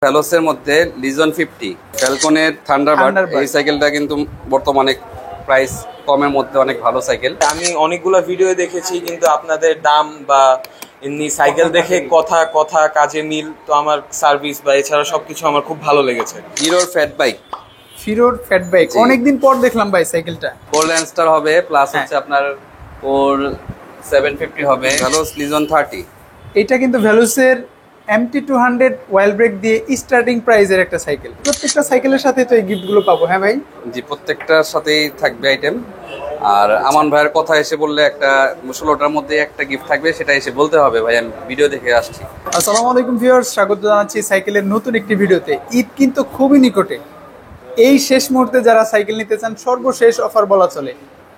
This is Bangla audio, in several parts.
ভেলোসের মধ্যে লিজন 50 ফ্যালকনের থান্ডারবার্ড, এই সাইকেলটা কিন্তু বর্তমানে প্রাইস কমের মধ্যে অনেক ভালো সাইকেল। আমি অনেকগুলো ভিডিও দেখেছি, কিন্তু আপনাদের দাম বা এমনি সাইকেল দেখে কথা কাজে মিল, তো আমার সার্ভিস বা এছাড়া সবকিছু আমার খুব ভালো লেগেছে। হিরোর ফ্যাট বাইক, হিরোর ফ্যাট বাইক অনেকদিন পর দেখলাম ভাই সাইকেলটা। ফোর ল্যান্ডস্টার হবে, প্লাস হচ্ছে আপনার 750 হবে। ভেলোস লিজন 30, এটা কিন্তু ভেলোসের MT200 ওয়েল ব্রেক দিয়ে স্টার্টিং প্রাইজের একটা সাইকেল। প্রত্যেকটা সাইকেলের সাথে তো এই গিফটগুলো পাবো। হ্যাঁ ভাই, জি, প্রত্যেকটার সাথেই থাকবে আইটেম। আর আমান ভাইয়ের কথা এসে বললে একটা 16টার মধ্যে একটা গিফট থাকবে, সেটা এসে বলতে হবে ভাই, আমি ভিডিও দেখে আসছি। আসসালামু আলাইকুম ভিউয়ার্স, স্বাগত জানাচ্ছি সাইকেলের নতুন একটি ভিডিওতে। ঈদ কিন্তু খুবই নিকটে। এই শেষ মুহূর্তে যারা সাইকেল নিতে চান, সর্বশেষ অফার বলা চলে,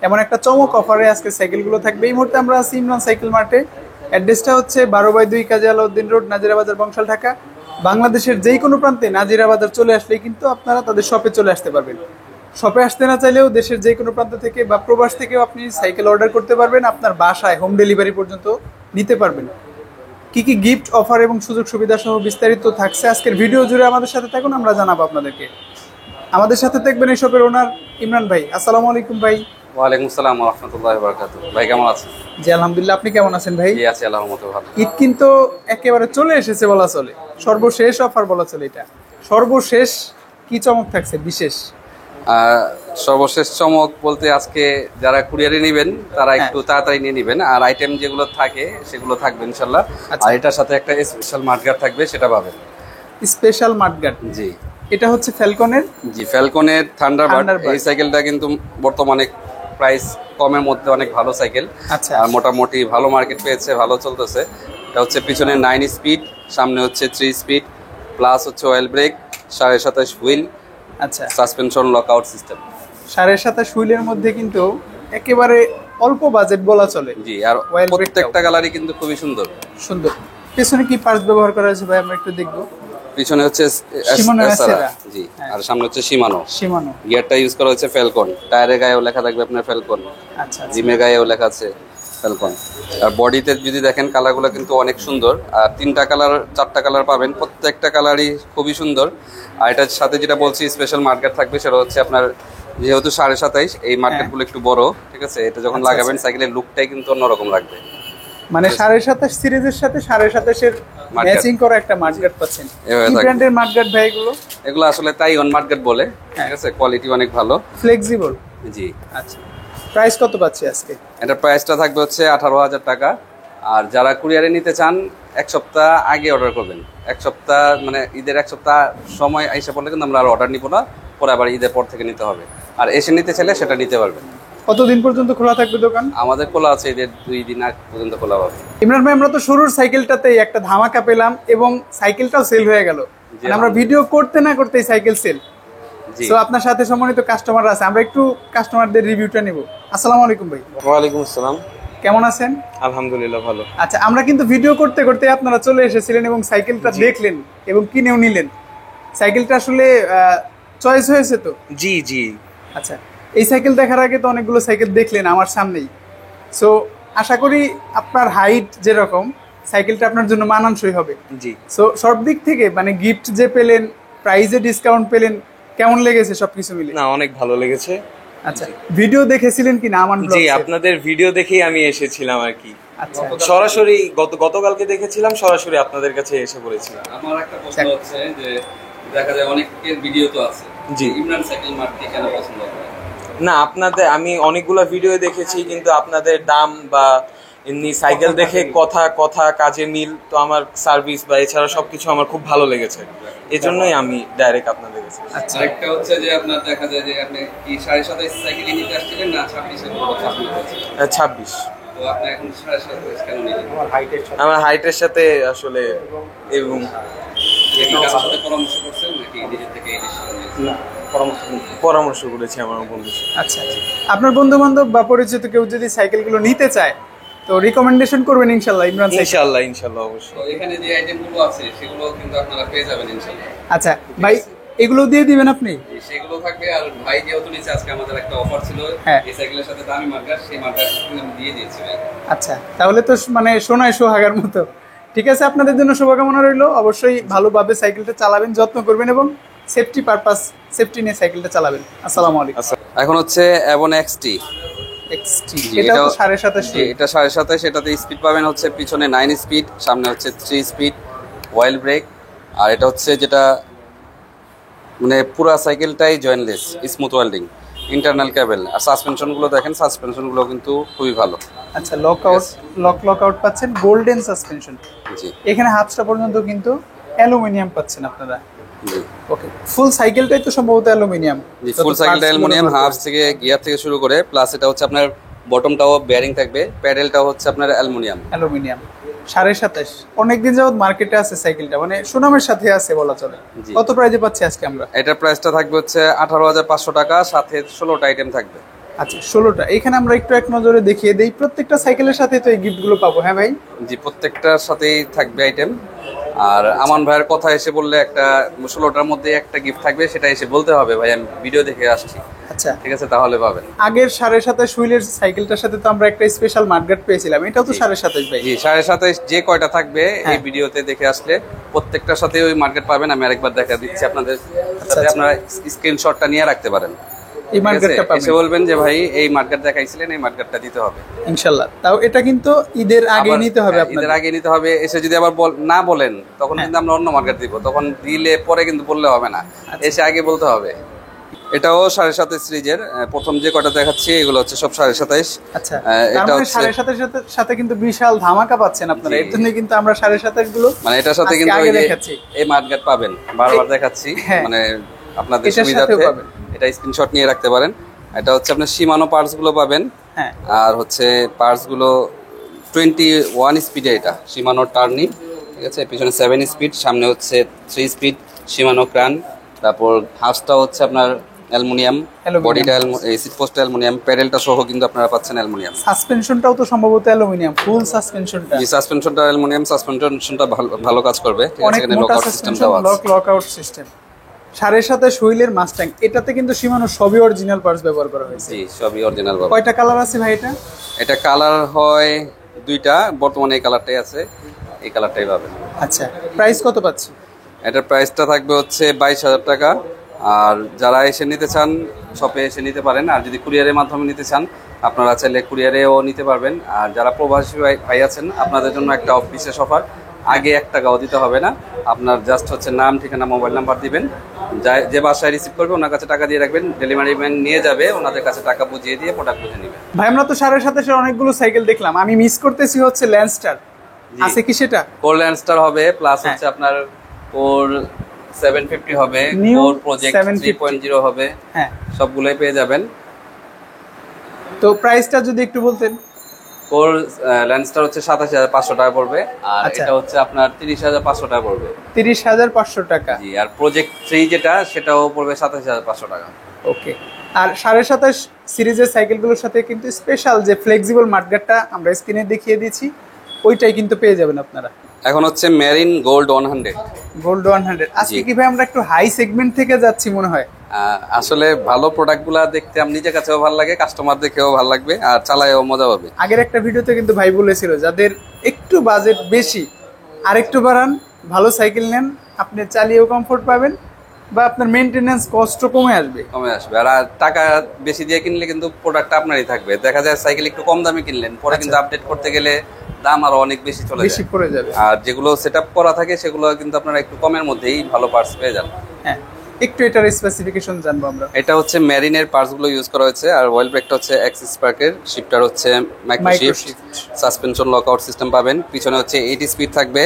এমন একটা চমক অফারে আজকে সাইকেলগুলো থাকবে। এই মুহূর্তে আমরা আছি ইমরান সাইকেল মার্টে। অ্যাড্রেসটা হচ্ছে 12/2 কাজী আলাউদ্দিন রোড, নাজিরা বাজার, বংশাল, ঢাকা। বাংলাদেশের যেই কোনো প্রান্তে নাজিরা বাজার চলে আসলেই কিন্তু আপনারা তাদের শপে চলে আসতে পারবেন। শপে আসতে না চাইলেও দেশের যে কোনো প্রান্ত থেকে বা প্রবাস থেকেও আপনি সাইকেল অর্ডার করতে পারবেন, আপনার বাসায় হোম ডেলিভারি পর্যন্ত নিতে পারবেন। কি কি গিফট অফার এবং সুযোগ সুবিধা সহ বিস্তারিত থাকছে আজকের ভিডিও জুড়ে, আমাদের সাথে থাকুন, আমরা জানাবো আপনাদেরকে। আমাদের সাথে থাকবেন এই শপের ওনার ইমরান ভাই। আসসালামু আলাইকুম ভাই। ওয়ালাইকুম আসসালাম ওয়া রাহমাতুল্লাহি ওয়া বারাকাতুহু। ভাই কেমন আছেন? জি আলহামদুলিল্লাহ, আপনি কেমন আছেন ভাই? জি আছি আল্লাহর মতো ভালো। ঈদ কিন্তু একেবারে চলে এসেছে বলা চলে, সর্বশেষ অফার বলা চলে। এটা সর্বশেষ কি চমক থাকছে বিশেষ? সর্বশেষ চমক বলতে আজকে যারা কুরিয়ারে নেবেন তারা একটু তাড়াতাড়ি নিয়ে নেবেন, আর আইটেম যেগুলো থাকে সেগুলো থাকবে ইনশাল্লাহ। আর এটার সাথে একটা স্পেশাল মাঠগার্ড থাকবে, সেটা পাবেন। Special mudguard? জি, এটা হচ্ছে ফ্যালকনের। জি, ফ্যালকনের থান্ডারবার্ড। এই সাইকেলটা কিন্তু বর্তমানে প্রাইস কমের মধ্যে অনেক ভালো সাইকেল। আচ্ছা, আর মোটামুটি ভালো মার্কেট পেয়েছে, ভালো চলতেছে। এটা হচ্ছে পিছনে 9 স্পিড, সামনে হচ্ছে 3 স্পিড, প্লাস হচ্ছে অয়েল ব্রেক, 27.5 হুইল। আচ্ছা, সাসপেনশন লকআউট সিস্টেম। 27.5 হুইলের মধ্যে কিন্তু একেবারে অল্প বাজেট বলা চলে। জি, আর প্রত্যেকটা কালারই কিন্তু খুবই সুন্দর সুন্দর। পেছনে কি পার্টস ব্যবহার করা হয়েছে ভাই, আমরা একটু দেখবো। পিছনে হচ্ছে জি, আর সামনে হচ্ছে শিমানো। গিয়ারটা ইউজ করা হচ্ছে ফ্যালকন। টায়ারের গায়েও লেখা থাকবে আপনার ফ্যালকন। আচ্ছা, জিমের গায়েও লেখা আছে ফ্যালকন। আর বডিতে যদি দেখেন কালারগুলো কিন্তু অনেক সুন্দর। আর 3টা কালার 4টা কালার পাবেন, প্রত্যেকটা কালারই খুবই সুন্দর। আর এটার সাথে যেটা বলছি স্পেশাল মার্কেট থাকবে, সেটা হচ্ছে আপনার যেহেতু 27.5, এই মার্কেটগুলো একটু বড়, ঠিক আছে? এটা যখন লাগাবেন সাইকেলের লুকটাই কিন্তু অন্যরকম লাগবে। মানে 27.5 সিরিজের সাথে 27.5-এর ম্যাচিং করা একটা মাঠগার্ড পাচ্ছেন। কি ব্র্যান্ডের মাঠগার্ড ভাই এগুলো? এগুলো আসলে তাইওয়ান মাঠগার্ড বলে, ঠিক আছে? কোয়ালিটি অনেক ভালো, ফ্লেক্সিবল। জি। আচ্ছা, প্রাইস কত পাচ্ছি আজকে? এটা প্রাইসটা থাকবে হচ্ছে 18,000 টাকা। আর যারা কুরিয়ারে নিতে চান, 1 সপ্তাহ আগে অর্ডার করবেন। 1 সপ্তাহ মানে ঈদের 1 সপ্তাহ সময় এসে পড়লে কিন্তু আমরা আর অর্ডার নিব না, পরে আবার ঈদের পর থেকে নিতে হবে। আর এসে নিতে চাইলে সেটা নিতে পারবেন। কতদিন পর্যন্ত খোলা থাকবে দোকান? আমাদের খোলা আছে ঈদের 2 দিন আগ পর্যন্ত খোলা হবে। ইমরান ভাই, আমরা তো শুরুর সাইকেলটাতেই একটা ধামাকা পেলাম এবং সাইকেলটাও সেল হয়ে গেল। আমরা ভিডিও করতে না করতেই সাইকেল সেল। তো আপনার সাথে সম্মানিত কাস্টমার আছে, আমরা একটু কাস্টমারদের রিভিউটা নেব। আসসালামু আলাইকুম ভাই। ওয়ালাইকুম আসসালাম। কেমন আছেন? আলহামদুলিল্লাহ ভালো। আচ্ছা, আমরা কিন্তু ভিডিও করতে করতে আপনারা চলে এসেছিলেন এবং সাইকেলটা দেখলেন এবং কিনেও নিলেন। সাইকেলটা আসলে চয়েস হয়েছে তো? জি জি। আচ্ছা, এই সাইকেল দেখার আগে তো অনেকগুলো সাইকেল দেখলেন আমার সামনেই। সো আশা করি আপনার হাইট যেরকম, সাইকেলটা আপনার জন্য মানানসই হবে। জি। সো সব দিক থেকে মানে গিফট যে পেলেন, প্রাইজে ডিসকাউন্ট পেলেন, কেমন লেগেছে সবকিছু মিলে? না, অনেক ভালো লেগেছে। আচ্ছা, ভিডিও দেখেছিলেন কি না আমান ব্লগে? জি, আপনাদের ভিডিও দেখেই আমি এসেছিলাম আর কি। আচ্ছা, সরাসরি গতকালকে দেখেছিলাম, সরাসরি আপনাদের কাছে এসে পড়েছিলাম। আমার একটা প্রশ্ন হচ্ছে যে দেখা যায় অনেকের ভিডিও তো আছে, জি, ইমরান সাইকেল মার্টকে কেন পছন্দ করে? না, আপনাদের আমি অনেকগুলো ভিডিও দেখেছি, কিন্তু আপনাদের দাম বা এমনি সাইকেল দেখে কথা কাজে মিল, তো আমার সার্ভিস বা এছাড়া সবকিছু আমার খুব ভালো লেগেছে। এজন্যই আমি ডাইরেক্ট আপনাদের কাছে। আচ্ছা, একটা হচ্ছে যে আপনার দেখা যায় যে আপনি কি 27.5 সাইকেল নিতে আসছিলেন না 26-এর পছন্দ করেছেন? 26। তো আপনি এখন 27.5 কেন নিলেন? আমার হাইটের সাথে আসলে, এবং সাথে পরামর্শ করছেন নাকি নিজে থেকে এই ডিসিশন নিয়েছেন? পরামর্শ করেছি আমার বন্ধু। আচ্ছা, আপনার বন্ধু বান্ধব বা পরিচিত কেউ যদি সাইকেলগুলো নিতে চায় তো রিকমেন্ডেশন করবেন ইনশাআল্লাহ ইমরান সাইকেল? ইনশাআল্লাহ অবশ্যই। তো এখানে যে আইটেমগুলো আছে সেগুলো কিন্তু আপনারা পেয়ে যাবেন ইনশাআল্লাহ। আচ্ছা ভাই, এগুলো দিয়ে দিবেন আপনি? সেগুলো থাকবে। আর ভাই যেহেতু নিচে, আজকে আমাদের একটা অফার ছিল এই সাইকেলের সাথে দামি মার্কার, সেই মার্কার আমি দিয়ে দিয়েছি ভাই। আচ্ছা, তাহলে তো মানে সোনায় সোহাগার মতো ঠিক আছে, আপনাদের জন্য শুভকামনা রইলো। অবশ্যই ভালোভাবে সাইকেলটা চালাবেন, যত্ন করবেন এবং সেফটি নিয়ে সাইকেলটা চালাবেন। আসসালামু আলাইকুম। এখন হচ্ছে অ্যাভন এক্সটি। এক্সটি জি, এটা এটাও- 27.5 জি, এটা 27.5, এটাতে স্পিড পাবেন হচ্ছে পিছনে 9 স্পিড, সামনে হচ্ছে 3 স্পিড ওয়াইল ব্রেক। আর এটা হচ্ছে যেটা মানে পুরা সাইকেলটাই জয়েন্টলেস, স্মুথ ওয়েল্ডিং, ইন্টারনাল কেবল। আর সাসপেনশনগুলো দেখেন, সাসপেনশনগুলো কিন্তু খুবই ভালো। আচ্ছা, লক আউট পাচ্ছেন গোল্ডেন সাসপেনশন। জি এখানে হাফসটা পর্যন্ত কিন্তু অ্যালুমিনিয়াম পাচ্ছেন আপনারা। জি ওকে, ফুল সাইকেলটাই তো সম্ভবত অ্যালুমিনিয়াম। জি ফুল সাইকেলটা অ্যালুমিনিয়াম, হাফস থেকে গিয়ার থেকে শুরু করে, প্লাস এটা হচ্ছে আপনার বটমটাও বেয়ারিং থাকবে, প্যাডেলটাও হচ্ছে আপনার অ্যালুমিনিয়াম। 27.5 অনেকদিন যাবত মার্কেটে আছে সাইকেলটা, মানে সুনামের সাথে আছে বলা চলে। জি। কত প্রাইজে পাচ্ছি আজকে আমরা? এটার প্রাইসটা থাকবে হচ্ছে 18,500 টাকা, সাথে 16টা আইটেম থাকবে। আচ্ছা, 16টা। এখানে আমরা একটু এক নজরে দেখিয়ে দেই, প্রত্যেকটা সাইকেলের সাথে তো এই গিফটগুলো পাবো। হ্যাঁ ভাই, জি প্রত্যেকটার সাথেই থাকবে আইটেম। আর আমান ভাইয়ের কথা এসে বললে একটা 16টার মধ্যে একটা গিফট থাকবে, সেটা এসে বলতে হবে ভাই আমি ভিডিও দেখে আসছি, আচ্ছা। ঠিক আছে, তাহলে পাবেন। আগের 27.5 হুইলের সাইকেলটার সাথে তো আমরা একটা স্পেশাল মার্কেট পেয়েছিলাম, এটাও তো 27.5 ভাই। জি 27.5 যে কয়টা থাকবে এই হ্যাঁ। ভিডিওতে দেখে আসলে প্রত্যেকটার সাথে ওই মার্কেট পাবেন। আমি আরেকবার দেখা দিচ্ছি আপনাদের সাথে, আচ্ছা। আপনারা স্ক্রিনশটটা নিয়ে রাখতে পারেন। এই ঠিক আছে? মার্কেটটা এসে পাবেন বলবেন যে ভাই এই মার্কেট দেখাইছিলেন, এই মার্কেটটা দিতে হবে ইনশাআল্লাহ। তাও এটা কিন্তু ঈদের আগে আবার- নিতে হবে হ্যাঁ, আপনাদের। ঈদের আগে নিতে হবে। এসে যদি আবার না বলেন তখন কিন্তু আমরা অন্য মার্কেট দিব, তখন দিলে পরে কিন্তু বললে হবে না, এসে আগে বলতে হবে। এটাও 27.5 সিরিজের প্রথম যে কটা দেখাচ্ছি এগুলো হচ্ছে সব 27.5। আচ্ছা, এটা তার মানে হচ্ছে 27.5 সাথে কিন্তু বিশাল ধামাকা পাচ্ছেন আপনারা। জি। এর জন্য কিন্তু আমরা 27.5 গুলো মানে এটার সাথে আজকে কিন্তু আগে ওই যে দেখাচ্ছি। এই মার্কেট পাবেন, বারবার দেখাচ্ছি, হ্যাঁ। মানে আপনাদের এটার সাথেও সুবিধার্থে পাবেন। এটা স্ক্রিনশট নিয়ে রাখতে পারেন। এটা হচ্ছে আপনার সীমানো পার্টস গুলো পাবেন। হ্যাঁ, আর হচ্ছে পার্টস গুলো 21 স্পিডে, এটা সীমানো টার্নি, ঠিক আছে, পিছনে 7 স্পিড, সামনে হচ্ছে 3 স্পিড সীমানো ক্রান। তারপর হাফসটা হচ্ছে আপনার অ্যালুমিনিয়াম, অ্যালুমিনিয়াম। বডিটা সিট পোস্টটা অ্যালুমিনিয়াম, প্যাডেলটা সহ কিন্তু আপনারা পাচ্ছেন অ্যালুমিনিয়াম। সাসপেনশনটাও তো সম্ভবত অ্যালুমিনিয়াম, ফুল সাসপেনশনটা এই সাসপেনশনটা অ্যালুমিনিয়াম, সাসপেনশনটা ভালো কাজ করবে, ঠিক আছে, অনেক এখানে মোটা লকআউট সাসপেনশন, সিস্টেমটাও আছে। Lock out system. 27.5 হুইলের মাস্টাং, এটাতে কিন্তু সীমানো সবই অরিজিনাল পার্টস ব্যবহার করা হয়েছে। জি সবই অরিজিনাল পাবেন। কয়টা কালার আছে ভাই এটা? এটা কালার হয় 2টা, বর্তমানে এই কালারটাই আছে, এই কালারটাই পাবেন। আচ্ছা, প্রাইস কত পাচ্ছি? এটার প্রাইসটা থাকবে হচ্ছে 22,000 টাকা। আর যারা এসে নিতে চান শপে এসে নিতে পারেন, আর যদি কুরিয়ারের মাধ্যমে নিতে চান আপনারা চাইলে কুরিয়ারেও নিতে পারবেন। আর যারা প্রবাসী ভাই আছেন আপনাদের জন্য একটা বিশেষ অফার, আগে 1 টাকাও দিতে হবে না, আপনার জাস্ট হচ্ছে নাম, ঠিকানা, মোবাইল নাম্বার দিবেন, যে বাসায় রিসিভ করবে ওনার কাছে টাকা দিয়ে রাখবেন, ডেলিভারি ম্যান নিয়ে যাবে, ওনাদের কাছে টাকা বুঝিয়ে দিয়ে প্রোডাক্ট বুঝে নেবেন। ভাই আমরা তো 27.5 অনেকগুলো সাইকেল দেখলাম, আমি মিস করতেছি হচ্ছে ল্যান্ডস্টার, জি। আছে কি সেটা? কোর ল্যান্ডস্টার হবে, প্লাস হ্যাঁ। হচ্ছে আপনার কোর 750 হবে, New কোর প্রজেক্ট 750 3.0 হবে, হ্যাঁ। সবগুলোই পেয়ে যাবেন। তো প্রাইসটা যদি একটু বলতেন। কোর ল্যান্ডস্টার হচ্ছে 27,500 টাকা পড়বে, আর আচ্ছা। এটা হচ্ছে আপনার 30,500 টাকা পড়বে। 30,500 টাকা। জি, আর প্রজেক্ট 3 যেটা সেটাও পড়বে 27,500 টাকা। ওকে। আর 27.5 সিরিজের সাইকেলগুলোর সাথে কিন্তু স্পেশাল যে ফ্লেক্সিবল মাঠগার্ডটা আমরা স্ক্রিনে দেখিয়ে দিচ্ছি, ওইটাই কিন্তু পেয়ে যাবেন আপনারা। এখন হচ্ছে মেরিন গোল্ড 100। গোল্ড 100 আজকে জি। কি ভাই আমরা একটু হাই সেগমেন্ট থেকে যাচ্ছি মনে হয়? আসলে ভালো প্রোডাক্টগুলো দেখতে আমি নিজের কাছেও ভালো লাগে, কাস্টমার দেখেও ভালো লাগবে, আর চালায়ও মজা পাবে। আগের একটা ভিডিওতে কিন্তু ভাই বলেছিল যাদের একটু বাজেট বেশি আরেকটু বাড়ান, ভালো সাইকেল নেন, আপনি চালিয়েও কমফোর্ট পাবেন বা আপনার মেইনটেনেন্স কস্টও কমে আসবে। কমে আসবে। আর টাকা বেশি দিয়ে কিনলে কিন্তু প্রোডাক্টটা আপনারই থাকবে। দেখা যায় সাইকেল একটু কম দামে কিনলেন, পরে কিন্তু আপডেট করতে গেলে দাম আরো অনেক বেশি চলে বেশি যায়। পড়ে যাবে। আর যেগুলো সেটআপ করা থাকে সেগুলো কিন্তু আপনারা একটু কমের মধ্যেই ভালো পার্টস পেয়ে যান। হ্যাঁ, একটু এটার স্পেসিফিকেশন জানবো আমরা। এটা হচ্ছে মেরিনের পার্টসগুলো ইউজ করা হয়েছে। আর ওয়েল ব্রেকটা হচ্ছে এক্সিস পার্কের, শিফটার হচ্ছে মাইক্রোশিফট, সাসপেনশন লকআউট সিস্টেম পাবেন, পিছনে হচ্ছে 8 স্পিড থাকবে,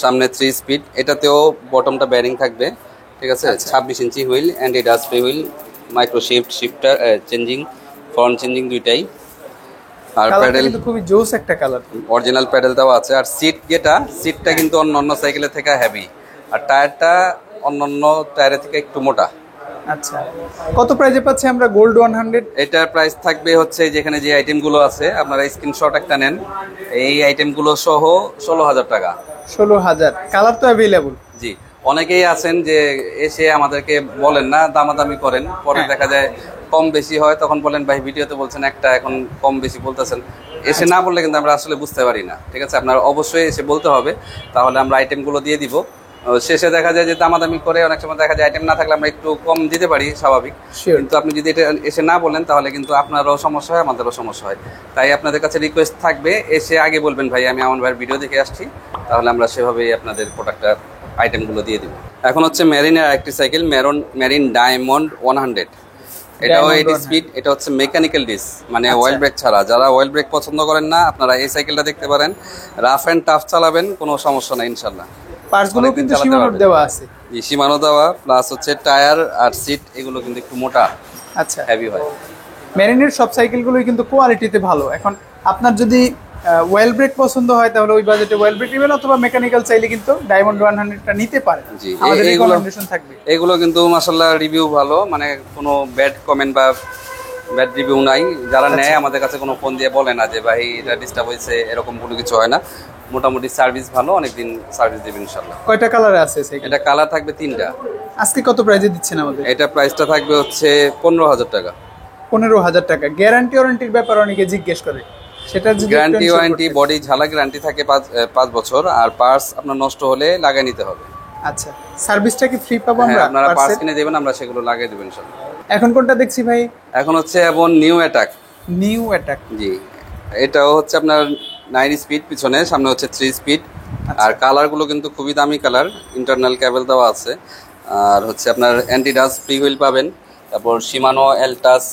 সামনে 3 স্পিড, এটাতেও বটমটা বেয়ারিং থাকবে, ঠিক আছে। 26 inch wheel and a dust free wheel, Microshift, shifter changing, front changing দুইটাই। আর কালারটা প্যাডেল কিন্তু খুবই জোস একটা কালার। অরিজিনাল প্যাডেল দেওয়া আছে। আর সিটটা কিন্তু অন্য সাইকেলের থেকে হেভি, আর টায়ারটা অন্য টায়ারের থেকে একটু মোটা। আচ্ছা, কত প্রাইজে পাচ্ছি আমরা গোল্ড 100? এটার প্রাইস থাকবে হচ্ছে যেখানে যে আইটেমগুলো আছে আপনারা স্ক্রিনশট একটা নেন, এই আইটেমগুলো সহ 16,000 টাকা। 16,000। কালার তো অ্যাভেলেবল। জি, অনেকেই আছেন যে এসে আমাদেরকে বলেন না, দামাদামি করেন, পরে হ্যাঁ। দেখা যায় কম বেশি হয় তখন বলেন ভাই ভিডিওতে বলছেন একটা, এখন কম বেশি বলতেছেন। এসে না বললে কিন্তু আমরা আসলে বুঝতে পারি না, ঠিক আছে? আপনার অবশ্যই এসে বলতে হবে, তাহলে আমরা আইটেমগুলো দিয়ে দিব। শেষে দেখা যায় যে দামাদামি করে অনেক সময় দেখা যায় আইটেম না থাকলে আমরা একটু কম দিতে পারি, স্বাভাবিক। Sure. কিন্তু আপনি যদি এটা এসে না বলেন তাহলে কিন্তু আপনারও সমস্যা হয়, আমাদেরও সমস্যা হয়। তাই আপনাদের কাছে রিকোয়েস্ট থাকবে, এসে আগে বলবেন ভাই আমি আমার ভাইয়ের ভিডিও দেখে আসছি, তাহলে আমরা সেভাবেই আপনাদের প্রোডাক্টটা আইটেমগুলো দিয়ে দিব। এখন হচ্ছে মেরিনের আরেকটি সাইকেল, মেরিন ডায়মন্ড 100। এটাও Diamond 80 100 স্পিড, এটা হচ্ছে মেকানিক্যাল ডিস্ক, মানে আচ্ছা। অয়েল ব্রেক ছাড়া। যারা অয়েল ব্রেক পছন্দ করেন না, আপনারা এই সাইকেলটা দেখতে পারেন। রাফ অ্যান্ড টাফ চালাবেন, কোনো সমস্যা নাই ইনশাল্লাহ। পার্টসগুলো অনেকদিন কিন্তু চালাতে সীমানোর পারবেন। দেওয়া আছে। জি, সীমানো দেওয়া, প্লাস হচ্ছে টায়ার আর সিট এগুলো কিন্তু একটু মোটা, আচ্ছা, হেভি হয়। মেরিনের সব সাইকেলগুলোই কিন্তু কোয়ালিটিতে ভালো। এখন আপনার যদি ওয়েল ব্রেক পছন্দ হয় তাহলে ওই বাজেটে ওয়েল ব্রেক নেবেন, অথবা মেকানিক্যাল চাইলে কিন্তু ডায়মন্ড 100টা নিতে পারেন। জি, আমাদের এইগুলো রিকমেন্ডেশন থাকবে। এগুলো কিন্তু মাশাআল্লাহ রিভিউ ভালো, মানে কোনো ব্যাড কমেন্ট বা ব্যাড রিভিউ নাই। যারা নেয় আমাদের কাছে কোনো ফোন দিয়ে বলে না যে ভাই এটা ডিস্টার্ব হয়েছে, এরকম কোনো কিছু হয় না। মোটামুটি সার্ভিস ভালো, অনেকদিন সার্ভিস দেবেন ইনশাআল্লাহ। কয়টা কালারে আছে সাইকেল? এটা কালার থাকবে 3টা। আজকে কত প্রাইজে দিচ্ছেন আমাদের? এটা প্রাইসটা থাকবে হচ্ছে 15,000 টাকা। 15,000 টাকা। গ্যারান্টি ওয়ারেন্টির ব্যাপারে অনেকে জিজ্ঞেস করে, সেটা যদি একটু গ্যারান্টি ensure ওয়ারেন্টি, করতেন। বডি ঝালা গ্যারান্টি থাকে 5 বছর, আর পার্টস আপনার নষ্ট হলে লাগিয়ে নিতে হবে। আচ্ছা, সার্ভিসটা কি ফ্রি পাবো হ্যাঁ, আমরা? আপনারা পার্টস parts এর? কিনে দেবেন, আমরা সেগুলো লাগিয়ে দেবেন ইনশাআল্লাহ। এখন কোনটা দেখছি ভাই? এখন হচ্ছে এবং নিউ অ্যাটাক। New attack. জি, এটাও হচ্ছে আপনার 9 স্পিড, পিছনে সামনে হচ্ছে 3 স্পিড। আচ্ছা। আর কালারগুলো কিন্তু খুবই দামি কালার, ইন্টারনাল কেবল দেওয়া আছে। আর হচ্ছে আপনার অ্যান্টি ডাস্ট ফ্রি হুইল পাবেন, তারপর শিমানো এলটাস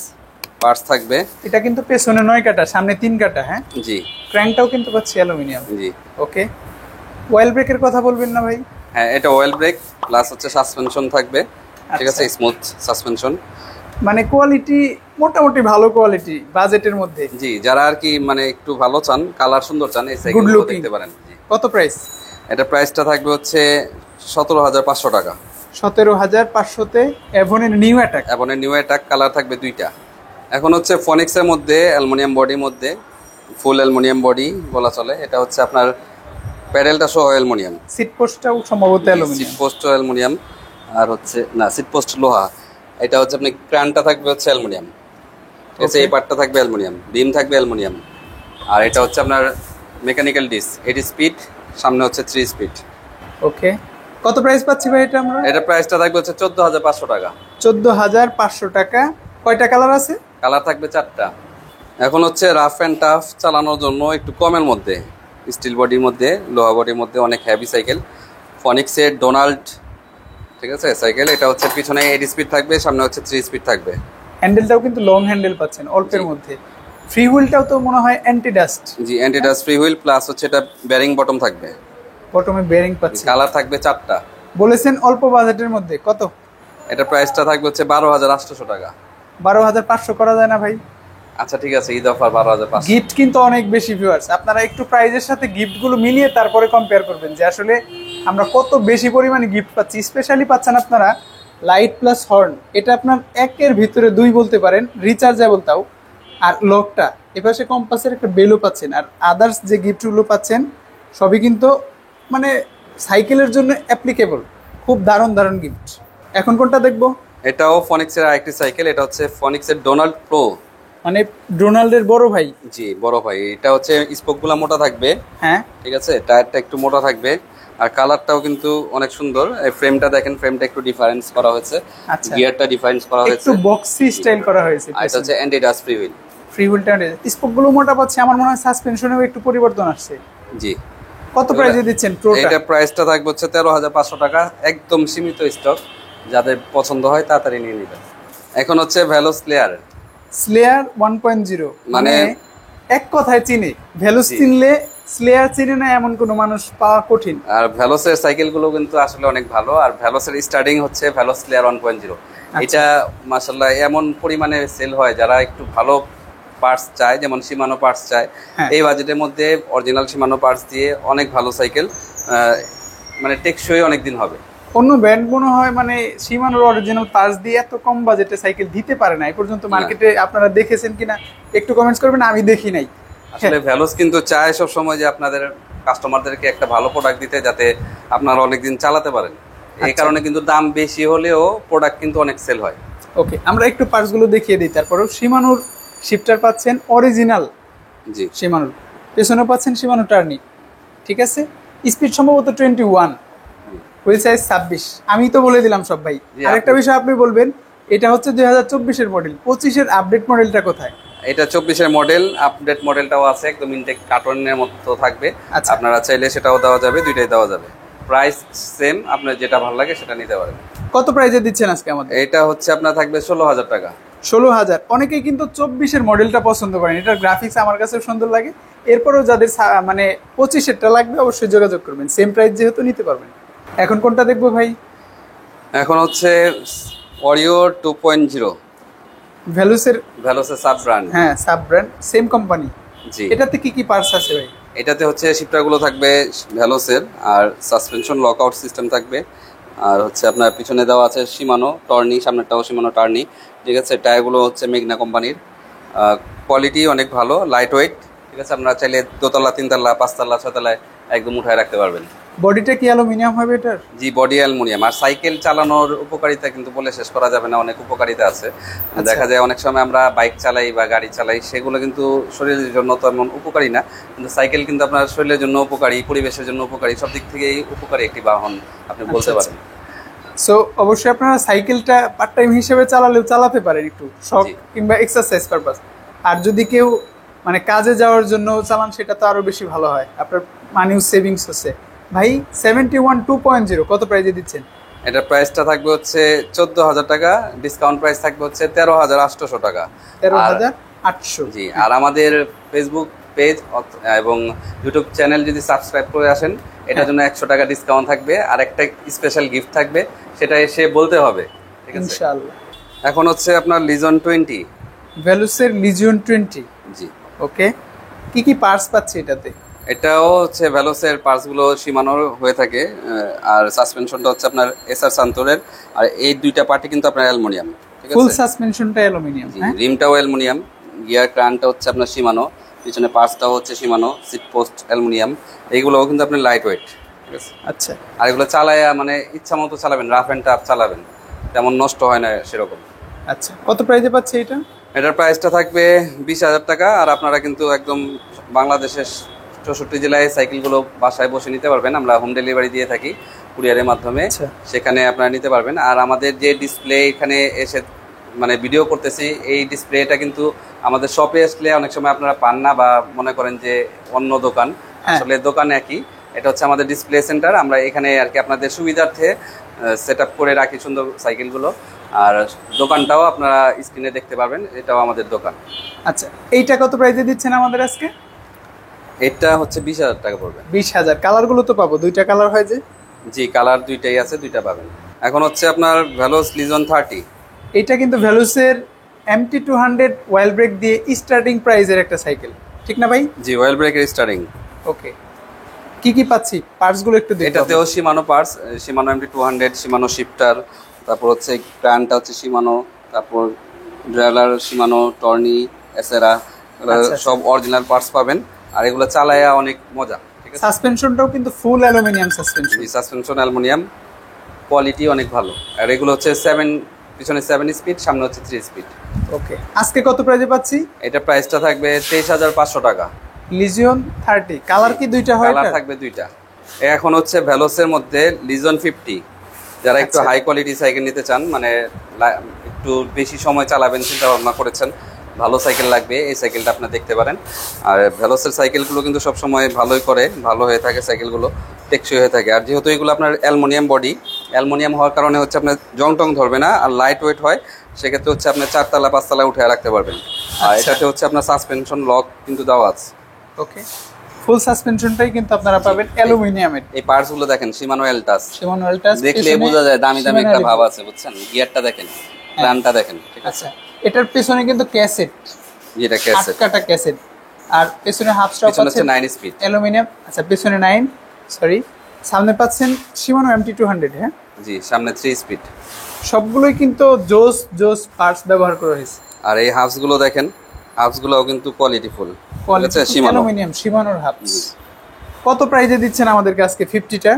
পার্টস থাকবে। এটা কিন্তু পেছনে 9 কাটা, সামনে 3 কাটা। হ্যাঁ, জি ক্র্যাঙ্কটাও কিন্তু পাচ্ছি অ্যালুমিনিয়াম। জি। ওকে, ওয়েল ব্রেকের কথা বলবেন না ভাই? হ্যাঁ, এটা অয়েল ব্রেক প্লাস হচ্ছে সাসপেনশন থাকবে, ঠিক আছে? আচ্ছা। Smooth suspension. মানে কোয়ালিটি মোটামুটি ভালো কোয়ালিটি বাজেটের মধ্যে। জি, যারা আর কি মানে একটু ভালো চান, কালার সুন্দর চান, এই সাইকেলগুলো looking। দেখতে পারেন। জি, কত প্রাইস? এটা প্রাইসটা থাকবে হচ্ছে 17,500 টাকা। 17,500-তে এভনের নিউ অ্যাটাক। এবং নিউ অ্যাটাক কালার থাকবে 2টা। এখন হচ্ছে ফনিক্সের মধ্যে অ্যালুমিনিয়াম বডির মধ্যে, ফুল অ্যালুমিনিয়াম বডি বলা চলে। এটা হচ্ছে আপনার প্যাডেলটা সহ অ্যালুমিনিয়াম, সিট পোস্টটাও সম্ভবত সিট অ্যালুমিনিয়াম। পোস্ট অ্যালুমিনিয়াম, আর হচ্ছে না সিট পোস্ট লোহা। এটা হচ্ছে আপনি ক্রানটা থাকবে হচ্ছে অ্যালুমিনিয়াম, ঠিক আছে? Okay. এই পার্টটা থাকবে অ্যালুমিনিয়াম, বিম থাকবে অ্যালুমিনিয়াম। আর এটা হচ্ছে আপনার মেকানিক্যাল ডিস্ক, 80 স্পিড, সামনে হচ্ছে 3 স্পিড। ওকে, কত প্রাইস পাচ্ছি ভাই এটা আমরা? এটা প্রাইসটা থাকবে হচ্ছে 14,500 টাকা। 14,500 টাকা। কয়টা কালার আছে? কালার থাকবে 4টা। এখন হচ্ছে রাফ অ্যান্ড টাফ চালানোর জন্য একটু কমের মধ্যে, স্টিল বডির মধ্যে, লোহা বডির মধ্যে, অনেক হেভি সাইকেল, ফনিক্সের ডোনাল্ড, ঠিক আছে? সাইকেল এটা হচ্ছে পিছনে 80 স্পিড থাকবে, সামনে হচ্ছে 3 স্পিড থাকবে। হ্যান্ডেলটাও কিন্তু লং হ্যান্ডেল পাচ্ছেন অল্পের জি। মধ্যে। ফ্রি হুইলটাও তো মনে হয় অ্যান্টি ডাস্ট। জি, anti dust free wheel, plus হচ্ছে এটা ব্যারিং বটম থাকবে। বটমে বেয়ারিং পাচ্ছি। কালার থাকবে 4টা। বলেছেন অল্প বাজেটের মধ্যে। কত? এটা প্রাইসটা থাকবে হচ্ছে 12,800 টাকা। 12,500 করা যায় না ভাই? আচ্ছা ঠিক আছে, ঈদ অফার 12,500। গিফট কিন্তু অনেক বেশি ভিউয়ার্স, আপনারা একটু প্রাইজের সাথে গিফটগুলো মিলিয়ে তারপরে কম্পেয়ার করবেন যে আসলে আমরা কত বেশি পরিমাণে গিফট পাচ্ছি। স্পেশালি পাচ্ছেন আপনারা লাইট প্লাস হর্ন, এটা আপনার 1-এর ভিতরে 2 বলতে পারেন, রিচার্জেবল তাও। আর লকটা এপাশে কম্পাসের একটা বেলও পাচ্ছেন, আর আদার্স যে গিফটগুলো পাচ্ছেন সবই কিন্তু মানে সাইকেলের জন্য অ্যাপ্লিকেবল। খুব দারুণ দারুণ গিফট। এখন কোনটা দেখবো? এটাও ফনিক্সের আরেকটি সাইকেল, এটা হচ্ছে ফনিক্সের ডোনাল্ড প্রো। মানে ডোনাল্ডের বড় ভাই। জি, বড় ভাই। এটা হচ্ছে স্পোকগুলো মোটা থাকবে, হ্যাঁ, ঠিক আছে? টায়ারটা একটু মোটা থাকবে, আর কালারটাও কিন্তু অনেক সুন্দর। এই ফ্রেমটা দেখেন, ফ্রেমটা একটু ডিফারেন্স করা হয়েছে, আচ্ছা। গিয়ারটা ডিফারেন্স করা হয়েছে, একটু বক্সি স্টাইল করা হয়েছে। আর এটা হচ্ছে anti dust free wheel. Free হুইলটা স্পোকগুলো মোটা পাচ্ছে, আমার মনে হয় সাসপেনশনেও একটু পরিবর্তন আসছে। জি, কত প্রাইসে দিচ্ছেন প্রোটা? এটা প্রাইসটা থাকবে হচ্ছে 13,500 টাকা, একদম সীমিত স্টক, যাদের পছন্দ হয় তাড়াতাড়ি নিয়ে নেবেন। এখন হচ্ছে ভ্যালোস স্লেয়ার। স্লেয়ার 1.0 মানে এক কথায় চিনি, ভ্যালুস জি। চিনলে স্লেয়ার চিনে না এমন কোনো মানুষ পাওয়া কঠিন। আর ভ্যালোসের সাইকেলগুলো কিন্তু আসলে অনেক ভালো, আর ভ্যালোসের স্টার্টিং হচ্ছে ভ্যালোস স্লেয়ার 1.0। এটা মাশাআল্লাহ এমন পরিমাণে সেল হয়, যারা একটু ভালো পার্টস চায়, যেমন শিমানো পার্টস চায়, হ্যাঁ। এই বাজেটের মধ্যে অরিজিনাল শিমানো পার্টস দিয়ে অনেক ভালো সাইকেল, মানে টেকসই অনেক দিন হবে। অন্য ব্র্যান্ড মনে হয় মানে সীমানোর অরিজিনাল পার্টস দিয়ে এত কম বাজেটে সাইকেল দিতে পারে না এই পর্যন্ত। মার্কেটে আপনারা দেখেছেন কিনা একটু কমেন্টস করবেন, আমি দেখি নাই। আসলে ভ্যালোস কিন্তু চায় সব সময় যে আপনাদের কাস্টমারদেরকে একটা ভালো প্রোডাক্ট দিতে, যাতে আপনারা অনেকদিন চালাতে পারেন। এই কারণে কিন্তু দাম বেশি হলেও প্রোডাক্ট কিন্তু অনেক সেল হয়। ওকে, আমরা একটু পার্টসগুলো দেখিয়ে দিই। তারপরেও শিমানোর শিফটার পাচ্ছেন অরিজিনাল জি শিমানোর, পেছনে পাচ্ছেন শিমানো টার্নি, ঠিক আছে। স্পিড সম্ভবত 21, হুইল সাইজ 26। আমি তো বলে দিলাম সব ভাই। জি, আরেকটা বিষয় আপনি বলবেন, এটা হচ্ছে 2024-এর মডেল, 25-এর আপডেট মডেলটা কোথায়? এটা 24-এর মডেল, আপডেট মডেলটাও আছে, একদম ইনটেক কার্টনের মতো থাকবে। আচ্ছা। আপনারা চাইলে সেটাও দেওয়া যাবে, দুইটাই দেওয়া যাবে। প্রাইস সেম, আপনার যেটা ভালো লাগে সেটা নিতে পারেন। কত প্রাইজে দিচ্ছেন আজকে আমাদের? এটা হচ্ছে আপনার থাকবে 16,000 টাকা। 16,000। অনেকেই কিন্তু 24-এর মডেলটা পছন্দ করেন, এটার গ্রাফিক্স আমার কাছে সুন্দর লাগে। এরপরেও যাদের মানে 25-এরটা লাগবে অবশ্যই যোগাযোগ করবেন, সেম প্রাইস যেহেতু নিতে পারবেন। এখন কোনটা দেখবো ভাই? এখন হচ্ছে অরিও 2.0, ভ্যালুসের, ভ্যালোসের সাব ব্র্যান্ড। হ্যাঁ সাব ব্র্যান্ড, সেম কোম্পানি। জি, এটাতে কি কি পার্টস আছে ভাই? এটাতে হচ্ছে শিফটারগুলো থাকবে ভ্যালোসের, আর সাসপেনশন লকআউট সিস্টেম থাকবে, আর হচ্ছে আপনার পিছনে দেওয়া আছে শিমানো টর্নি, সামনেরটাও শিমানো টার্নি, ঠিক আছে। টায়ারগুলো হচ্ছে মেঘনা কোম্পানির, কোয়ালিটি অনেক ভালো, লাইট ওয়েট, ঠিক আছে। আপনারা চাইলে দোতলা, তিনতলা, পাঁচতলা, ছতলায় একদম উঠায় রাখতে পারবেন। বডিটা কি অ্যালুমিনিয়াম হবে এটার? জি, বডি অ্যালুমিনিয়াম। আর সাইকেল চালানোর উপকারিতা কিন্তু বলে শেষ করা যাবে না, অনেক উপকারিতা আছে। দেখা যায় অনেক সময় আমরা বাইক চালাই বা গাড়ি চালাই, সেগুলো কিন্তু শরীরের জন্য তেমন উপকারী না, কিন্তু সাইকেল কিন্তু আপনার শরীরের জন্য উপকারী, পরিবেশের জন্য উপকারী, সব দিক থেকেই উপকারী একটি বাহন আপনি বলতে পারেন। সো অবশ্যই আপনারা সাইকেলটা পার্ট টাইম হিসেবে চালালেও চালাতে পারেন, একটু শখ জি। কিংবা এক্সারসাইজ পারপাস। আর যদি কেউ মানে কাজে যাওয়ার জন্য চালান, সেটা তো আরো বেশি ভালো হয়, আপনার মানিও সেভিংস হচ্ছে। ভাই 71 2.0 কত প্রাইজে দিচ্ছেন? এটার প্রাইসটা থাকবে হচ্ছে 14,000 টাকা, ডিসকাউন্ট প্রাইস থাকবে হচ্ছে 13,800 টাকা। 13,800। জি, আর আমাদের ফেসবুক পেজ এবং ইউটিউব চ্যানেল যদি সাবস্ক্রাইব করে আসেন, এটার জন্য 100 টাকা ডিসকাউন্ট থাকবে, আর একটা স্পেশাল গিফট থাকবে, সেটা এসে বলতে হবে, ঠিক আছে। ইনশাআল্লাহ। এখন হচ্ছে আপনার লিজন 20। ভ্যালুসের লিজিয়ন 20। জি, ওকে, কি কি পার্টস পাচ্ছি এটাতে? এটাও হচ্ছে ভ্যালোসের পার্টসগুলো সীমানোর হয়ে থাকে, আর সাসপেনশনটা হচ্ছে আপনার এসআর সান্তোরের, আর এই দুইটা পার্টি কিন্তু আপনার অ্যালুমিনিয়াম, ঠিক ফুল আছে। সাসপেনশনটা অ্যালুমিনিয়াম, জি, হ্যাঁ। রিমটাও অ্যালুমিনিয়াম, গিয়ার ক্রানটা হচ্ছে আপনার সীমানো, পিছনে পার্টসটাও হচ্ছে সীমানো, সিট পোস্ট অ্যালুমিনিয়াম, এইগুলোও কিন্তু আপনার লাইট ওয়েট, ঠিক আছে। আচ্ছা আর এগুলো চালায় মানে ইচ্ছা মতো চালাবেন, রাফ অ্যান্ড টাফ চালাবেন, তেমন নষ্ট হয় না সেরকম। আচ্ছা, কত প্রাইজে পাচ্ছে এটা? এটার প্রাইসটা থাকবে 20,000 টাকা, আর আপনারা কিন্তু একদম বাংলাদেশের 64 জেলায় সাইকেলগুলো বাসায় বসে নিতে পারবেন। আমরা হোম ডেলিভারি দিয়ে থাকি কুরিয়ারের মাধ্যমে, আচ্ছা। সেখানে আপনারা নিতে পারবেন। আর আমাদের যে ডিসপ্লে এখানে এসে মানে ভিডিও করতেছি, এই ডিসপ্লেটা কিন্তু আমাদের শপে আসলে অনেক সময় আপনারা পান না, বা মনে করেন যে অন্য দোকান, আসলে দোকান একই। এটা হচ্ছে আমাদের ডিসপ্লে সেন্টার, আমরা এখানে আর কি আপনাদের সুবিধার্থে সেট আপ করে রাখি সুন্দর সাইকেলগুলো। আর দোকানটাও আপনারা স্ক্রিনে দেখতে পাবেন, এটাও আমাদের দোকান। আচ্ছা, এইটা কত প্রাইজে দিচ্ছেন আমাদের আজকে? এটা হচ্ছে 20,000 টাকা পড়বে। 20,000। কালারগুলো তো পাবো, দুইটা কালার হয় যে? জি, কালার দুইটাই আছে, দুইটা পাবেন। এখন হচ্ছে আপনার ভ্যালোস লিজন 30। এইটা কিন্তু ভ্যালুসের MT200 ওয়েল ব্রেক দিয়ে স্টার্টিং প্রাইজের একটা সাইকেল, ঠিক না ভাই? জি, ওয়েল ব্রেকের স্টারিং। ওকে, কি কি পাচ্ছি পার্টসগুলো একটু দেখতে হবে। এটাতেও সীমানো পার্টস, সীমানো MT200, সীমানো শিফটার, তারপর হচ্ছে ক্রানটা হচ্ছে সীমানো, তারপর ড্রাইলার সীমানো, টর্নি, এসেরা, আচ্ছা। সব অরিজিনাল পার্টস পাবেন। আর এগুলো চালায়া অনেক মজা, ঠিক আছে। সাসপেনশনটাও কিন্তু ফুল aluminium suspension. Suspension aluminium, quality অনেক ভালো। আর এগুলো হচ্ছে 7, পিছনে 7 স্পিড, সামনে হচ্ছে 3 স্পিড। ওকে, আজকে কত প্রাইজে পাচ্ছি? এটা প্রাইসটা থাকবে 23,500 টাকা। লিজিয়ন 30। কালার কি দুইটা হয়? কালার থাকবে দুইটা। এখন হচ্ছে ভ্যালোসের মধ্যে লিজন 50, যারা একটু আচ্ছা। হাই কোয়ালিটি সাইকেল নিতে চান, মানে একটু বেশি সময় চালাবেন চিন্তা ভাবনা করেছেন, ভালো সাইকেল লাগবে, এই সাইকেলটা আপনি দেখতে পারেন। আর ভ্যালোসের সাইকেলগুলো কিন্তু সবসময় ভালোই করে, ভালো হয়ে থাকে সাইকেলগুলো, টেকসই হয়ে থাকে। আর যেহেতু এগুলো আপনার অ্যালুমিনিয়াম বডি, অ্যালুমিনিয়াম হওয়ার কারণে হচ্ছে আপনার জং টং ধরবে না, আর লাইট ওয়েট হয়, সেক্ষেত্রে হচ্ছে আপনার 4তলা 5তলা উঠে রাখতে পারবেন। আর আচ্ছা। এটাতে হচ্ছে আপনার সাসপেনশন লক কিন্তু দেওয়া আছে। ওকে, ফুল সাসপেনশনটাই কিন্তু আপনারা পাবেন অ্যালুমিনিয়ামের। এই পার্টসগুলো দেখেন, সীমানো এলটাস, শিমানো এলটাস, দেখলে বোঝা যায় দামি দামি একটা ভাব আছে, বুঝছেন। গিয়ারটা দেখেন, প্ল্যানটা দেখেন, ঠিক আছে। আচ্ছা, এটার পেছনে কিন্তু ক্যাসেট, যেটা ক্যাসেট, আটকাটা ক্যাসেট, আর পেছনে হাফ স্টপ পিছনে আছে হচ্ছে 9 স্পিড। অ্যালুমিনিয়াম। আচ্ছা, পেছনে 9, সরি, সামনে পাচ্ছেন শিমানো MT200। হ্যাঁ, জি, সামনে 3 স্পিড। সবগুলোই কিন্তু জোস জোস পার্টস ব্যবহার করা হয়েছে। আর এই হাফসগুলো দেখেন, হাফসগুলোও কিন্তু কোয়ালিটিফুল, কোয়ালিটি সীমানো। অ্যালুমিনিয়াম শিমানোর হাফস। কত প্রাইজে দিচ্ছেন আমাদেরকে আজকে 50টা?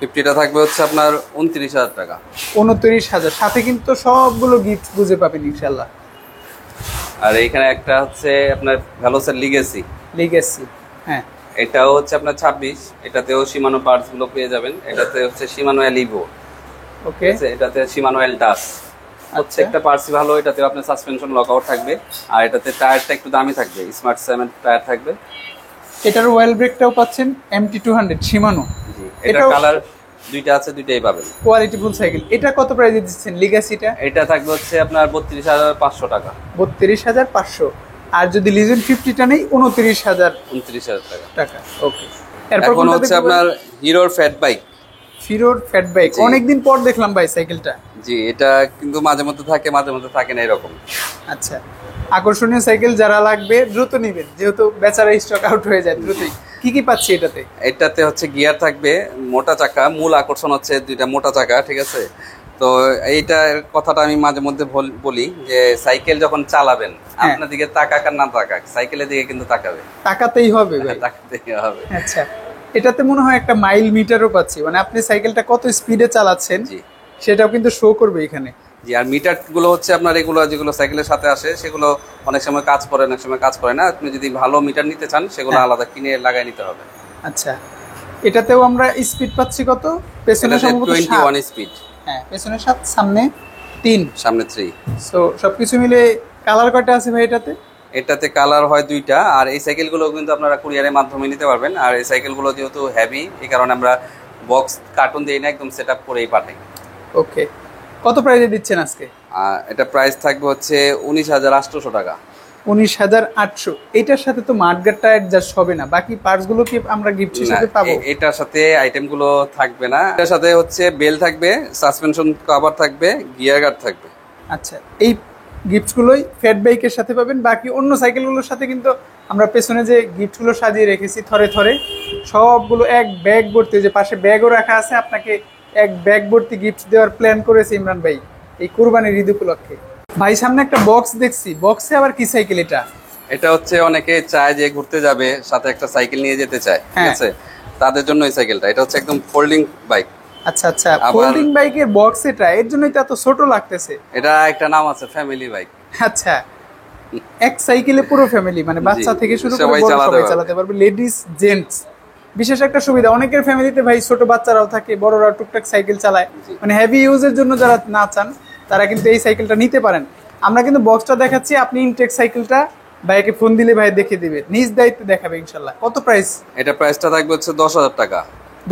50টা থাকবে হচ্ছে আপনার 29,000 টাকা। 29,000, সাথে কিন্তু সবগুলো গিফট বুঝে পাবেন ইনশাল্লাহ। আর এইখানে একটা হচ্ছে আপনার ভ্যালোসের লিগেসি, লিগেসি, হ্যাঁ এটাও হচ্ছে আপনার 26, এটাতেও শিমানো পার্টস গুলো পেয়ে যাবেন। এটাতে হচ্ছে শিমানো এলিভো, ওকে। এটাতে শিমানো এলটাস, প্রত্যেকটা পার্টসই ভালো। এটাতে আপনার সাসপেনশন লকআউট থাকবে, আর এটাতে টায়ারটা একটু দামি থাকবে, স্মার্ট সিমেন্ট টায়ার থাকবে। এটার ওয়েল ব্রেকটাও পাচ্ছেন MT200 শিমানো। জি, এটার কালার দুইটা আছে, দুইটাই পাবেন। কোয়ালিটিফুল সাইকেল। এটা কত প্রাইসে দিচ্ছেন লিগ্যাসিটা? এটা থাকবে হচ্ছে আপনার 32,500 টাকা। 32,500। আর যদি লিজেন্ড 50টা নেই 29,000 টাকা। ওকে। এখন হচ্ছে আপনার হিরোর ফ্যাট বাইক। হিরোর ফ্যাট বাইক অনেকদিন পর দেখলাম ভাই সাইকেলটা। জি, এটা কিন্তু মাঝে মধ্যে থাকে, মাঝে মধ্যে থাকে না, এরকম। আচ্ছা, আকর্ষণীয় সাইকেল যারা লাগবে দ্রুত নেবেন, যেহেতু বেচারা স্টক আউট হয়ে যায় দ্রুতই। কি কি পাচ্ছি এটাতে? এটাতে হচ্ছে গিয়ার থাকবে, মোটা চাকা, মূল আকর্ষণ হচ্ছে দুইটা মোটা চাকা, ঠিক আছে। তো এইটার কথাটা আমি মাঝে মধ্যে বলি যে সাইকেল যখন চালাবেন আপনার দিকে তাকাক আর না তাকাক, সাইকেলের দিকে কিন্তু তাকাবে, তাকাতেই হবে ভাই, তাকাতেই হবে। আচ্ছা, এটাতে মনে হয় একটা মাইল মিটারও পাচ্ছি, মানে আপনি সাইকেলটা কত স্পিডে চালাচ্ছেন সেটাও কিন্তু শো করবে এখানে। জি, আর মিটার গুলো হচ্ছে আপনার এগুলো যেগুলো সাইকেলের সাথে আসে সেগুলো অনেক সময় কাজ করে, অনেক সময় কাজ করে না। আপনি যদি ভালো মিটার নিতে চান সেগুলো আলাদা কিনে লাগাই নিতে হবে। আচ্ছা, এটাতেও আমরা স্পিড পাচ্ছি কত? পেছনে সম্ভবত 21 স্পিড। হ্যাঁ, পেছনে 7, সামনে 3, সামনে 3। সো সবকিছু মিলে কালার কয়টা আছে ভাই এটাতে? এটাতে কালার হয় 2টা। আর এই সাইকেলগুলো কিন্তু আপনারা কুরিয়ারের মাধ্যমে নিতে পারবেন। আর এই সাইকেলগুলো যেহেতু হেভি, এই কারণে আমরা বক্স কার্টুন দিই না, একদম সেটআপ করেই পাঠাই। ওকে, কত প্রাইসে দিচ্ছেন আজকে? এটা প্রাইস থাকবে হচ্ছে 19,800 টাকা। 19,800। এটার সাথে তো মাঠগাটটা অ্যাডজাস্ট হবে না, বাকি পার্টস গুলো কি আমরা গিফট হিসেবে পাবো? এটার সাথে আইটেমগুলো থাকবে না। এটার সাথে হচ্ছে বেল থাকবে, সাসপেনশন কভার থাকবে, গিয়ার গার্ড থাকবে। আচ্ছা, এই গিফটগুলোই ফ্যাট বাইকের সাথে পাবেন। বাকি অন্য সাইকেলগুলোর সাথে কিন্তু আমরা পেছনে যে গিফটগুলো সাজিয়ে রেখেছি থরে থরে, সবগুলো এক ব্যাগ ভর্তি, যে পাশে ব্যাগও রাখা আছে, আপনাকে এক ব্যাগ ভর্তি গিফট দেওয়ার প্ল্যান করেছে ইমরান ভাই এই কুরবানির ঈদ উপলক্ষে। ভাই সামনে একটা বক্স দেখছি, বক্সে আবার কি সাইকেল এটা? এটা হচ্ছে অনেকে চায় যে ঘুরতে যাবে, সাথে একটা সাইকেল নিয়ে যেতে চায়, ঠিক আছে, তাদের জন্য এই সাইকেলটা। এটা হচ্ছে একদম ফোল্ডিং বাইক। আচ্ছা আচ্ছা, ফোল্ডিং বাইকের বক্স এটা, এর জন্যই তো এত ছোট লাগতেছে। এটা একটা নাম আছে ফ্যামিলি বাইক। আচ্ছা, এক সাইকেলে পুরো ফ্যামিলি, মানে বাচ্চা থেকে শুরু করে বড় সবাই চালাতে পারবে, লেডিস জেন্টস। বিশেষ একটা সুবিধা, অনেকের ফ্যামিলিতে ভাই ছোট বাচ্চারাও থাকে, বড়রাও টুকটাক সাইকেল চালায়, মানে হেভি ইউজের জন্য যারা না চান তারা কিন্তু এই সাইকেলটা নিতে পারেন। আমরা কিন্তু বক্সটা দেখাচ্ছি, আপনি ইনটেক সাইকেলটা ভাইকে ফোন দিলে ভাই দেখে দিবে, নিজ দায়িত্বে দেখাবে ইনশাল্লাহ। কত প্রাইস? এটা প্রাইসটা থাকবে হচ্ছে 10,000 টাকা।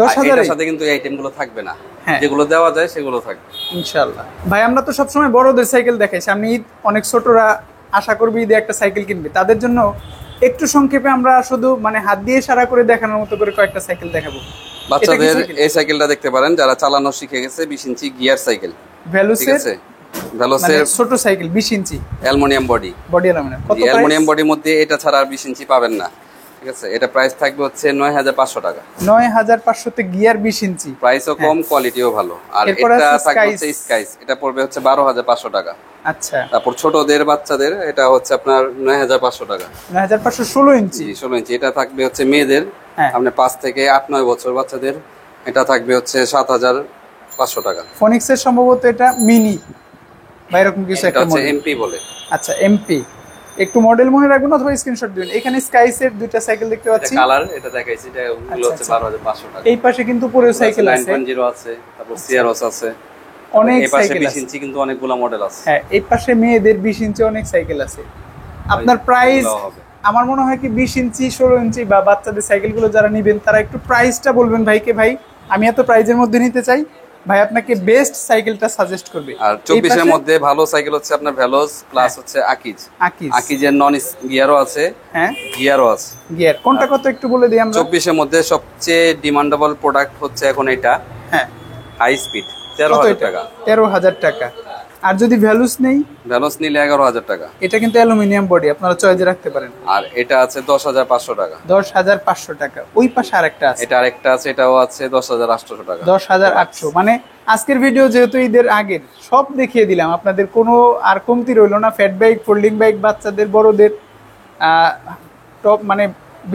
10,000 এর সাথে কিন্তু এই আইটেমগুলো থাকবে না, যেগুলো দেওয়া যায় সেগুলো থাকবে ইনশাল্লাহ। ভাই আমরা তো সবসময় বড়দের সাইকেল দেখাই, সামনে ঈদ, অনেক ছোটরা আশা করবে ঈদে একটা সাইকেল কিনবে, তাদের জন্য একটু সংক্ষেপে আমরা শুধু মানে হাত দিয়ে ইশারা করে দেখানোর মতো করে কয়েকটা সাইকেল দেখাবো। বাচ্চাদের এই সাইকেলটা দেখতে পারেন, যারা চালানো শিখে গেছে, 20 ইঞ্চি গিয়ার সাইকেল, ভ্যালুসের ছোট সাইকেল, 20 ইঞ্চি অ্যালুমিনিয়াম বডি। অ্যালুমিনিয়াম, কত প্রাইস? অ্যালুমিনিয়াম বডির মধ্যে এটা ছাড়া আর 20 ইঞ্চি পাবেন না, ঠিক আছে। এটা প্রাইস থাকবে হচ্ছে 9,500 টাকা। 9,500 তে গিয়ার 20 ইঞ্চি, প্রাইসও কম, কোয়ালিটিও ভালো। আর এটা থাকবে হচ্ছে স্কাইস, এটা পড়বে হচ্ছে 12,500 টাকা। আচ্ছা, তারপর ছোটদের বাচ্চাদের এটা হচ্ছে আপনার 9,500 টাকা। 9,500 16 ইঞ্চি। 16 ইঞ্চি এটা থাকবে হচ্ছে মেয়েদের, আপনার 5 থেকে 8-9 বছর বাচ্চাদের, এটা থাকবে হচ্ছে 7,500 টাকা। ফোনিক্সের সম্ভবত এটা মিনি বা এরকম কিছু একটা মডেল, এমপি বলে। আচ্ছা, এমপি, একটু মডেল মনে রাখবেন অথবা স্ক্রিনশট দিবেন। এখানে স্কাইসের দুইটা সাইকেল দেখতে পাচ্ছি, কালার এটা দেখাইছি, এটা হলো হচ্ছে 12,500 টাকা। এই পাশে কিন্তু পুরো সাইকেল আছে, 9.0 আছে, তারপর সিআরওস আছে, অনেক এই পাশে সাইকেল 20 আছে, ইঞ্চি কিন্তু অনেকগুলো মডেল আছে। হ্যাঁ, এই পাশে মেয়েদের 20 ইঞ্চি অনেক সাইকেল আছে। আপনার প্রাইস আমার মনে হয় কি 20 ইঞ্চি 16 ইঞ্চি বা বাচ্চাদের সাইকেলগুলো যারা নেবেন তারা একটু প্রাইসটা বলবেন ভাইকে, ভাই আমি এত প্রাইজের মধ্যে নিতে চাই, ভাই আপনাকে বেস্ট সাইকেলটা সাজেস্ট করবে। আর 24 এর মধ্যে ভালো সাইকেল হচ্ছে আপনার ভেলোস প্লাস হচ্ছে আকিজ। আকিজের নন গিয়ারও আছে, হ্যাঁ গিয়ারও আছে। গিয়ার কোনটা কত একটু বলে দিই আমরা। 24 এর মধ্যে সবচেয়ে ডিমান্ডেবল প্রোডাক্ট হচ্ছে এখন এটা, হ্যাঁ, হাই স্পিড, 13,000 টাকা। 13,000 টাকা। আর যদি ভ্যালুস নেই, ভ্যালুস নিলে 11,000 টাকা। এটা কিন্তু অ্যালুমিনিয়াম বডি, আপনারা চয়েসে রাখতে পারেন। আর এটা আছে 10,500 টাকা। 10,500 টাকা। ওই পাশে আরেকটা আছে, এটা আরেকটা আছে, এটাও আছে 10,800 টাকা। 10,800। মানে আজকের ভিডিও যেহেতু ঈদের আগের, সব দেখিয়ে দিলাম আপনাদের, কোনো আর কমতি রইলো না। ফ্যাট বাইক, ফোল্ডিং বাইক, বাচ্চাদের বড়দের, টপ মানে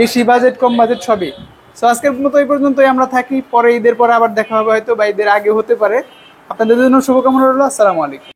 বেশি বাজেট কম বাজেট সবই। সো আজকের মতো এই পর্যন্তই আমরা থাকি, পরে ঈদের পরে আবার দেখা হবে হয়তো, বা ঈদের আগে হতে পারে। আপনাদের জন্য শুভকামনা রইল। আসসালামু আলাইকুম।